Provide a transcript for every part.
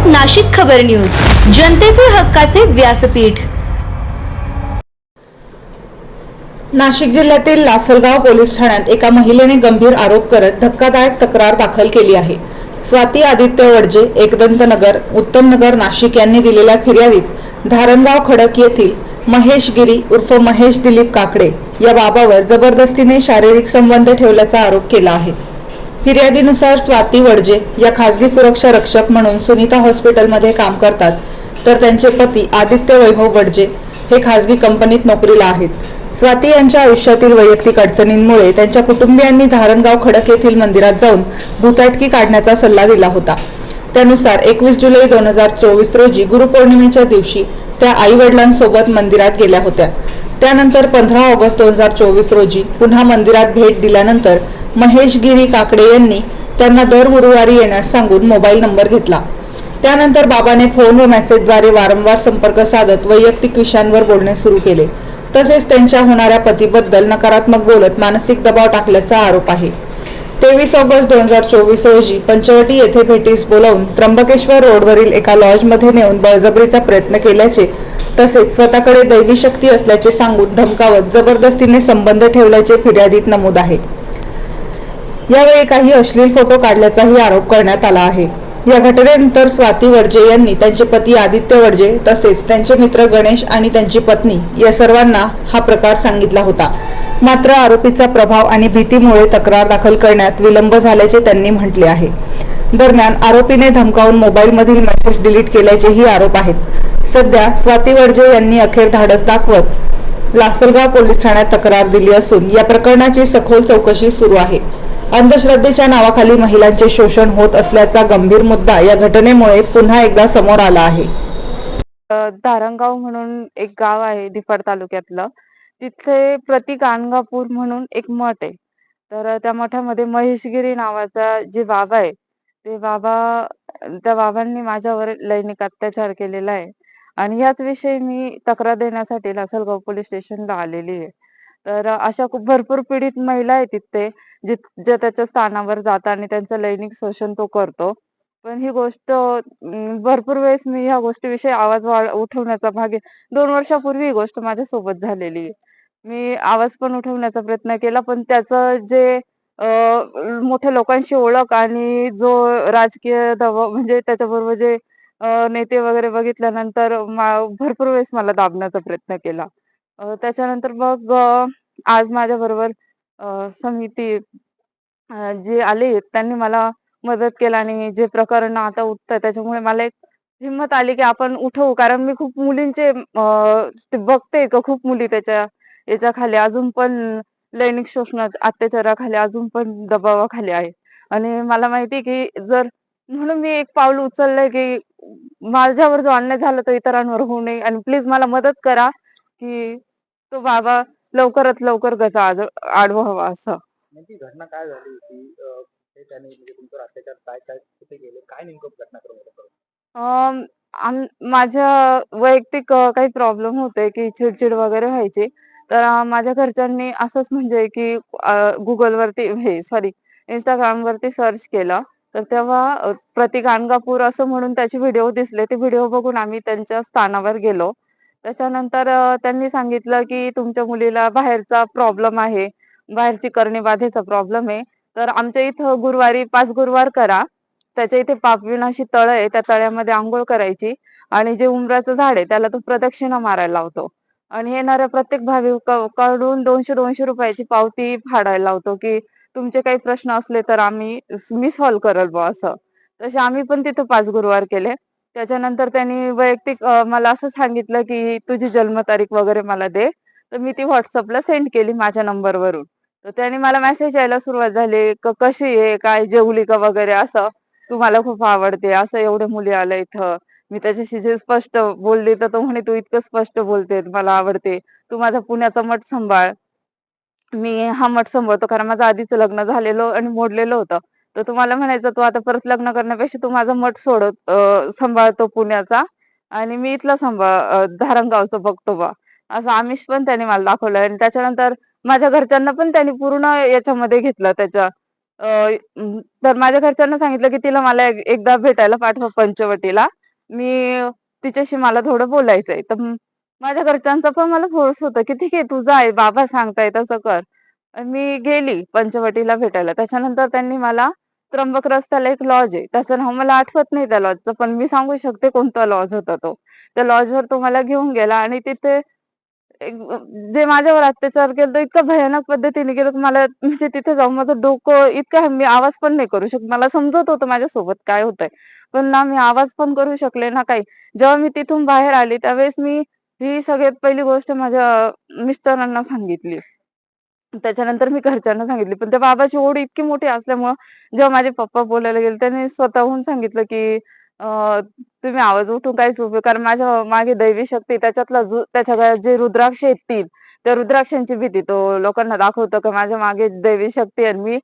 नाशिक खबर न्यूज, जनतेचे हक्काचे व्यासपीठ। नाशिक जिल्ह्यातील लासलगाव पोलीस ठाण्यात एका महिलेने गंभीर आरोप करत धक्कादायक तक्रार दाखल केली आहे। स्वाती आदित्य वडजे, एकदंत नगर, उत्तम नगर, नाशिक यांनी दिलेल्या फिर्यादीत धारणगाव खडक येथील महेश गिरी उर्फ महेश दिलीप काकडे या बाबावर जबरदस्तीने शारीरिक संबंध ठेवल्याचा आरोप केला आहे। फिर्यादीनुसार स्वाती वडजे या खासगी सुरक्षा रक्षक म्हणून सुनीता हॉस्पिटलमध्ये काम करतात, तर त्यांचे पती आदित्य वैभव वडजे हे खासगी कंपनीत नोकरीला आहेत। स्वाती यांच्या आयुष्यातील वैयक्तिक अडचणींमुळे त्यांच्या कुटुंबियांनी धारणगाव खडक येथील मंदिरात जाऊन भूताटकी काढण्याचा सल्ला दिला होता। त्यानुसार 21 जुलै 2024 रोजी गुरुपौर्णिमेच्या दिवशी त्या आई वडिलांसोबत मंदिरात गेल्या होत्या। त्यानंतर 15 ऑगस्ट 2024 रोजी पुन्हा मंदिरात भेट दिल्यानंतर महेश गिरी काकडे यांनी त्यांना दर गुरुवारी येण्यास सांगून मोबाईल नंबर घेतला। त्यानंतर बाबाने फोन व मेसेजद्वारे वारंवार संपर्क साधत वैयक्तिक विषयांवर बोलणे सुरू केले। तसेच त्यांच्या होणाऱ्या पतीबद्दल नकारात्मक बोलत मानसिक दबाव टाकल्याचा आरोप आहे। 23 ऑगस्ट 2024 रोजी पंचवटी येथे भेटीस बोलावून त्र्यंबकेश्वर रोडवरील एका लॉजमध्ये नेऊन बळजबरीचा प्रयत्न केल्याचे, तसेच स्वतःकडे दैवी शक्ती असल्याचे सांगून धमकावत जबरदस्तीने संबंध ठेवल्याचे फिर्यादीत नमूद आहे। यावेळी काही अश्लील फोटो काढल्याचाही आरोप करण्यात आला आहे। या घटनेनंतर स्वाती वडजे यांनी त्यांचे पती आदित्य वडजे तसेच त्यांचे मित्र गणेश आणि त्यांची पत्नी या सर्वांना हा प्रकार सांगितला होता। मात्र आरोपीचा प्रभाव आणि भीतीमुळे तक्रार दाखल करण्यात विलंब झाल्याचे त्यांनी म्हटले आहे। दरम्यान आरोपीने धमकावून मोबाईलमधील मेसेज डिलीट केल्याचेही आरोप आहेत। सध्या स्वाती वडजे यांनी अखेर धाडस दाखवत लासलगाव पोलीस ठाण्यात तक्रार दिली असून या प्रकरणाची सखोल चौकशी सुरू आहे। अंधश्रद्धेच्या नावाखाली महिलांचे शोषण होत असल्याचा गंभीर मुद्दा या घटनेमुळे पुन्हा एकदा समोर आला आहे। धारणगाव म्हणून एक गाव आहे निफाड तालुक्यातलं, तिथे प्रतिगाणगापूर म्हणून एक मठ आहे। तर त्या मठामध्ये महेशगिरी नावाचा जे बाबा आहे, त्या बाबांनी माझ्यावर लैंगिक अत्याचार केलेला आहे आणि याच विषयी मी तक्रार देण्यासाठी लासलगाव पोलीस स्टेशनला आलेली आहे। तर अशा खूप भरपूर पीडित महिला आहेत तिथे, जे त्याच्या स्थानावर जातात आणि त्यांचं लैंगिक शोषण तो करतो। पण ही गोष्ट भरपूर वेळेस मी ह्या गोष्टीविषयी आवाज उठवण्याचा भाग आहे। 2 वर्षापूर्वी ही गोष्ट माझ्यासोबत झालेली आहे। मी आवाज पण उठवण्याचा प्रयत्न केला, पण त्याचं जे मोठ्या लोकांशी ओळख आणि जो राजकीय दबाव म्हणजे त्याच्याबरोबर जे नेते वगैरे बघितल्यानंतर भरपूर वेळेस मला दाबण्याचा प्रयत्न केला। त्याच्यानंतर मग आज माझ्याबरोबर समिती जे आले त्यांनी मला मदत केली आणि जे प्रकरण आता उठतं त्याच्यामुळे मला एक हिंमत आली की आपण उठवू, कारण मी खूप मुलींचे ते बघते का खूप मुली याच्याखाली अजून पण लैंगिक शोषणात अत्याचाराखाली अजून पण दबावाखाली आहे आणि मला माहिती की म्हणून मी एक पाऊल उचललंय की माझ्यावर जो अन्याय झाला तो इतरांवर होऊ नये आणि प्लीज मला मदत करा की तो बाबा लवकरात लवकर त्याचा आडवा व्हावा असं। नेमकी घटना काय झाली होती? ते त्याने म्हणजे तुमच्यावर अत्याचार काय काय कुठे गेले, काय नेमकं घटनाक्रम होता? माझ्या वैयक्तिक काही प्रॉब्लेम होते की चिडचिड वगैरे व्हायची। तर माझ्या घरच्यांनी असंच म्हणजे की गुगलवरती इंस्टाग्राम वरती सर्च केलं, तर तेव्हा प्रतिगाणगापूर असं म्हणून त्याचे व्हिडिओ दिसले। ते व्हिडिओ बघून आम्ही त्यांच्या स्थानावर गेलो। त्याच्यानंतर त्यांनी सांगितलं की तुमच्या मुलीला बाहेरचा प्रॉब्लेम आहे, बाहेरची करणी बाधेचा प्रॉब्लेम आहे, तर आमच्या इथं गुरुवारी 5 गुरुवार करा, त्याच्या इथे पापविनाशी तळ आहे, त्या तळ्यामध्ये आंघोळ करायची आणि जे उंबराचं झाड आहे त्याला तो प्रदक्षिणा मारायला लावतो आणि येणाऱ्या प्रत्येक भाविकाकडून 200-200 रुपयाची पावती फाडायला लावतो की तुमचे काही प्रश्न असले तर मी सॉल्व्ह करेल बुवा असं। तसे आम्ही पण तिथं 5 गुरुवार केले। त्याच्यानंतर त्यांनी वैयक्तिक मला असं सांगितलं की तुझी जन्मतारीख वगैरे मला दे, तर मी ती व्हॉट्सअपला सेंड केली माझ्या नंबरवरून। तर त्याने मला मेसेज यायला सुरुवात झाली, कशी आहे, काय जेवली का वगैरे असं, तू मला खूप आवडते, असं एवढे मुली आल्या इथं। मी त्याच्याशी जे स्पष्ट बोलले तर तो म्हणे तू इतकं स्पष्ट बोलते, मला आवडते, तू माझा पुण्याचा मठ सांभाळ। मी हा मठ सांभाळतो कारण माझं आधीच लग्न झालेलं आणि मोडलेलं होतं। तर तुम्हाला म्हणायचं तू आता परत लग्न करण्यापेक्षा तू माझा मठ सांभाळतो पुण्याचा आणि मी इथला धारणगावचं बघतो बा, असं आमिष पण त्याने मला दाखवलं। आणि त्याच्यानंतर माझ्या घरच्यांना पण त्यांनी पूर्ण याच्यामध्ये घेतलं तर माझ्या घरच्यांना सांगितलं की तिला मला एकदा भेटायला पाठवा पंचवटीला, मी तिच्याशी मला थोडं बोलायचंय. तर माझ्या घरच्यांचा पण मला फोर्स होता, की ठीक आहे तू जा, बाबा सांगताय तसं कर. मी गेली पंचवटीला भेटायला. त्याच्यानंतर त्यांनी मला त्र्यंबक रस्त्याला एक लॉज आहे. त्याचं नाव मला आठवत नाही त्या लॉजचं, पण मी सांगू शकते कोणता लॉज होता तो. त्या लॉजवर तो मला घेऊन गेला आणि तिथे जे माझ्यावर अत्याचार केला तो इतका भयानक पद्धतीने केलं, की मला म्हणजे तिथे जाऊन माझं डोकं इतकं मी आवाज पण नाही करू शकत. मला समजत होतं माझ्यासोबत काय होतंय. पण ना मी आवाज पण करू शकले ना काही. जेव्हा मी तिथून बाहेर आली त्यावेळेस मी ही सगळ्यात पहिली गोष्ट माझ्या मिस्टरांना सांगितली. त्याच्यानंतर मी घरच्यांना सांगितली. पण त्या बाबाची ओढ इतकी मोठी असल्यामुळं जेव्हा माझे पप्पा बोलायला गेले, त्यांनी स्वतःहून सांगितलं, की तुम्ही आवाज उठवून काहीच उपयोग, कारण माझ्या मागे दैवी शक्ती त्याच्यातला त्याच्या गळ्यात जे रुद्राक्ष आहेत 3, त्या रुद्राक्षांची भीती तो लोकांना दाखवतो, की माझ्या मागे दैवी शक्ती आहे आणि मी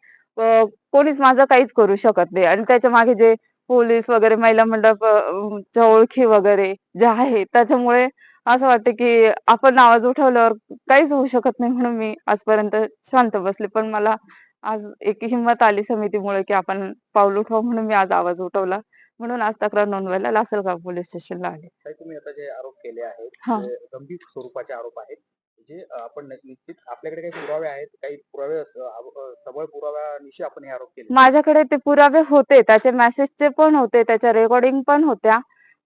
कोणीच माझं काहीच करू शकत नाही. आणि त्याच्या मागे जे पोलीस वगैरे महिला मंडळ च्या ओळखी वगैरे ज्या आहेत, त्याच्यामुळे असं वाटतं, की आपण आवाज उठवल्यावर काहीच होऊ शकत नाही, म्हणून मी आजपर्यंत शांत बसले. पण मला आज एक हिंमत आली समितीमुळे, की आपण पाऊल उठवावं, म्हणून मी आज आवाज उठवला. म्हणून आज तक्रार नोंदवायला लासलगाव पोलीस स्टेशनला आले. ताई, तुम्ही आता जे आरोप केले आहेत हां. ते गंभीर स्वरूपाचे आरोप आहेत. जे आपण निश्चित आपल्याकडे काही पुरावे आहेत, काही पुरावे सबळ पुराव्यानिशी आपण हे आरोप केले. माझ्याकडे ते पुरावे होते, त्याचे मेसेजचे पण होते, त्याच्या रेकॉर्डिंग पण होत्या.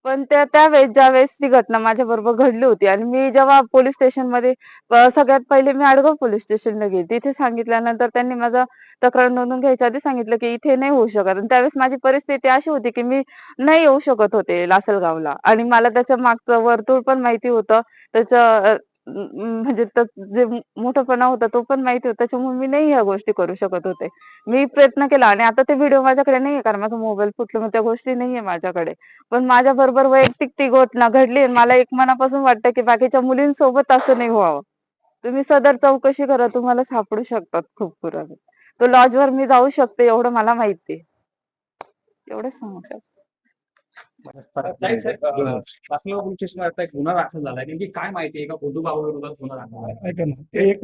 पण त्यावेळेस ज्यावेळेस ती घटना माझ्याबरोबर घडली होती आणि मी जेव्हा पोलीस स्टेशनमध्ये सगळ्यात पहिले मी आडगाव पोलीस स्टेशनला गेली. तिथे सांगितल्यानंतर त्यांनी माझं तक्रार नोंदवून घ्यायच्या आधी सांगितलं, की इथे नाही होऊ शकत. आणि त्यावेळेस माझी परिस्थिती अशी होती, की मी नाही येऊ शकत होते लासलगावला आणि मला त्याच्या मागचं वर्तुळ पण माहिती होतं. त्याचं म्हणजे जे मोठेपणा होता तो पण माहिती होता. त्याच्यामुळे मी नाही ह्या गोष्टी करू शकत होते. मी प्रयत्न केला आणि आता ते व्हिडिओ माझ्याकडे नाहीये, कारण माझा मोबाईल फुटला, मग त्या गोष्टी नाहीये माझ्याकडे. पण माझ्या बरोबर वैयक्तिक ती घटना घडली आणि मला एक मनापासून वाटतं, की बाकीच्या मुलींसोबत असं नाही व्हावं. तुम्ही सदर चौकशी करा, तुम्हाला सापडू शकतात खूप पुरावे. तो लॉजवर मी जाऊ शकते एवढं मला माहिती आहे. एवढंच सांगू शकते. लासलगाव पोलीस स्टेशनवर आता एक गुन्हा दाखल झालाय. नेमकी काय माहिती आहे का विरोधात गुन्हा दाखल आहे? ऐका ना, ते एक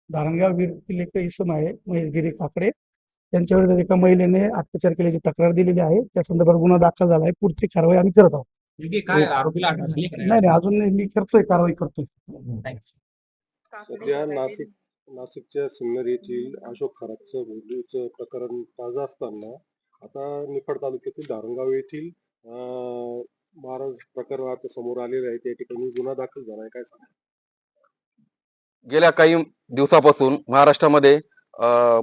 धारणगाव विहिरीतील एक इसम आहे महेशगिरी काकडे, त्यांच्या विरोधात एका महिलेने अत्याचार केल्याची तक्रार दिलेली आहे. त्या संदर्भात गुन्हा दाखल झाला आहे. पुढची कारवाई आम्ही करत आहोत. नेमकी काय आरोपीला अटक झाली का नाही नाही, अजून नाही, मी करतोय, कारवाई करतोय. सध्या नाशिकच्या सिन्नर येथील अशोक खरातचं मृत्यूचं प्रकरण ताजं असताना आता निफाड तालुक्यातील धारणगाव येथील महाराज प्रकरण आता समोर आलेलं आहे. त्या ठिकाणी गुन्हा दाखल झाला आहे. काय सांगा? गेल्या काही दिवसापासून महाराष्ट्रामध्ये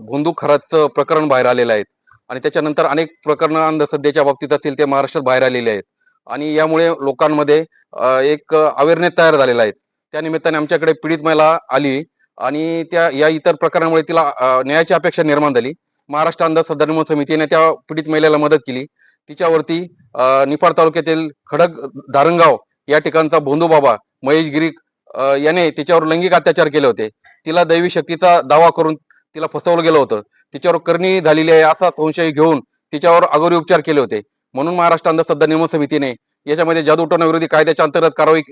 भोंदू खरातचं प्रकरण बाहेर आलेलं आहे आणि त्याच्यानंतर अनेक प्रकरणं अंधश्रद्धेच्या बाबतीत असतील ते महाराष्ट्रात बाहेर आलेले आहेत आणि यामुळे लोकांमध्ये एक अवेअरनेस तयार झालेला आहे. त्या निमित्ताने आमच्याकडे पीडित महिला आली आणि या इतर प्रकरणामुळे तिला न्यायाची अपेक्षा निर्माण झाली. महाराष्ट्र अंधश्रद्धा निर्मूलन समितीने त्या पीडित महिलेला मदत केली. तिच्यावरती निफाड तालुक्यातील खडक धारणगाव या ठिकाणचा भोंदू बाबा महेशगिरी याने तिच्यावर लैंगिक अत्याचार केले होते. तिला दैवी शक्तीचा दावा करून तिला फसवलं गेलं होतं. तिच्यावर करणी झालेली आहे असा संशय घेऊन तिच्यावर अगोरी उपचार केले होते. म्हणून महाराष्ट्र अंधश्रद्धा निर्मूलन समितीने याच्यामध्ये जादूटोणाविरोधी कायद्याच्या अंतर्गत कारवाई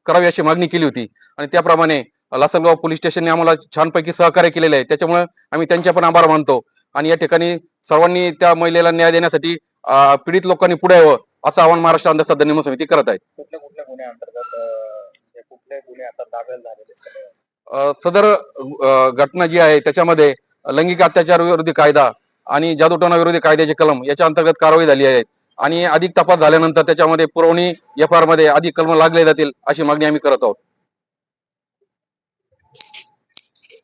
करावी अशी मागणी केली होती आणि त्याप्रमाणे लासलगाव पोलीस स्टेशनने आम्हाला छानपैकी सहकार्य केलेले आहे. त्याच्यामुळे आम्ही त्यांचे पण आभार मानतो आणि या ठिकाणी सर्वांनी त्या महिलेला न्याय देण्यासाठी पीडित लोकांनी पुढे यावं असं आवाहन महाराष्ट्र अंधश्रद्धा निर्मूलन समिती करत आहे. कुठल्या कुठल्या गुन्ह्याअंतर्गत कुठल्या गुन्हे आता दाखल झालेले आहेत? सदर घटना जी आहे त्याच्यामध्ये लैंगिक अत्याचार विरोधी कायदा आणि जादूटोणा विरोधी कायद्याचे कलम याच्या अंतर्गत कारवाई झाली आहे आणि अधिक तपास झाल्यानंतर त्याच्यामध्ये पुरवणी FIR मध्ये अधिक कलम लागले जातील अशी मागणी आम्ही करत आहोत.